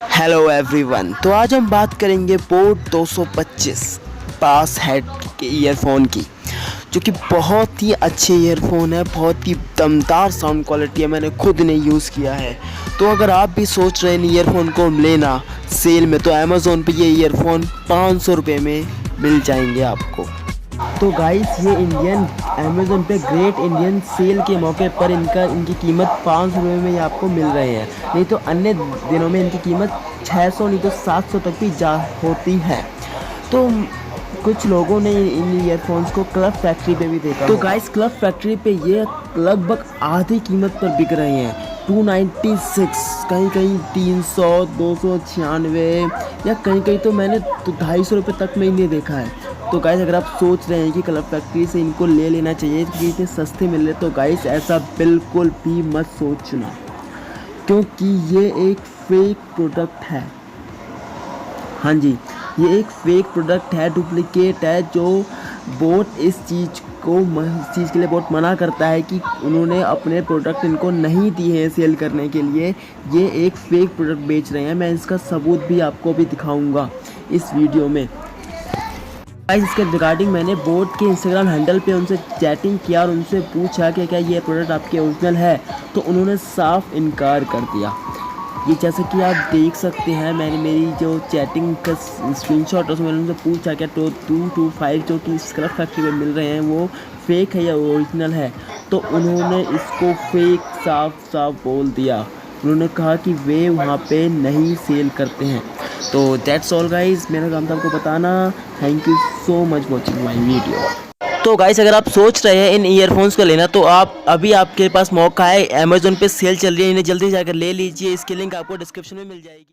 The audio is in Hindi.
हेलो एवरीवन, तो आज हम बात करेंगे बोट 225 पास हेड के ईयरफोन की, जो कि बहुत ही अच्छे ईयरफोन है। बहुत ही दमदार साउंड क्वालिटी है, मैंने खुद ने यूज़ किया है। तो अगर आप भी सोच रहे हैं ईयरफोन को लेना सेल में, तो अमेज़ोन पे ये ईयरफोन 500 रुपये में मिल जाएंगे आपको। तो गाइस, ये इंडियन अमेज़ोन पे ग्रेट इंडियन सेल के मौके पर इनकी कीमत 500 रुपये में ही आपको मिल रहे हैं। नहीं तो अन्य दिनों में इनकी कीमत 600 नहीं तो 700 तक भी जा होती है। तो कुछ लोगों ने इन ईयरफोन्स को क्लब फैक्ट्री पे भी देखा। तो गाइस, क्लब फैक्ट्री पे ये लगभग आधी कीमत पर बिक रहे हैं। 296, कहीं कहीं 300, 296 या कहीं कहीं तो मैंने 250 रुपये तक में इन्हें देखा है। तो गाइस, अगर आप सोच रहे हैं कि क्लब फैक्ट्री से इनको ले लेना चाहिए क्योंकि इतने सस्ते मिल रहे, तो गाइस ऐसा बिल्कुल भी मत सोचना, क्योंकि ये एक फेक प्रोडक्ट है। हाँ जी, ये एक फेक प्रोडक्ट है, डुप्लीकेट है। जो बोट इस चीज़ के लिए बहुत मना करता है कि उन्होंने अपने प्रोडक्ट इनको नहीं दिए हैं सेल करने के लिए, ये एक फेक प्रोडक्ट बेच रहे हैं। मैं इसका सबूत भी आपको भी दिखाऊंगा इस वीडियो में। इसके रिगार्डिंग मैंने बोट के इंस्टाग्राम हैंडल पे उनसे चैटिंग किया और उनसे पूछा कि क्या ये प्रोडक्ट आपके ओरिजिनल है, तो उन्होंने साफ इनकार कर दिया। ये जैसे कि आप देख सकते हैं, मैंने मेरी जो चैटिंग का स्क्रीनशॉट है उसमें मैंने उनसे पूछा क्या 225 जो कि क्लब फैक्ट्री में मिल रहे हैं वो फेक है या ओरिजिनल है, तो उन्होंने इसको फेक साफ साफ बोल दिया। उन्होंने कहा कि वे वहाँ पे नहीं सेल करते हैं। तो दैट्स ऑल गाइज, मेरा काम था आपको बताना। Thank you so much watching my video. तो गाइस, अगर आप सोच रहे हैं इन ईयरफोन्स को लेना, तो आपके पास मौका है। अमेज़ोन पे सेल चल रही है, इन्हें जल्दी जाकर ले लीजिए। इसकी लिंक आपको डिस्क्रिप्शन में मिल जाएगी।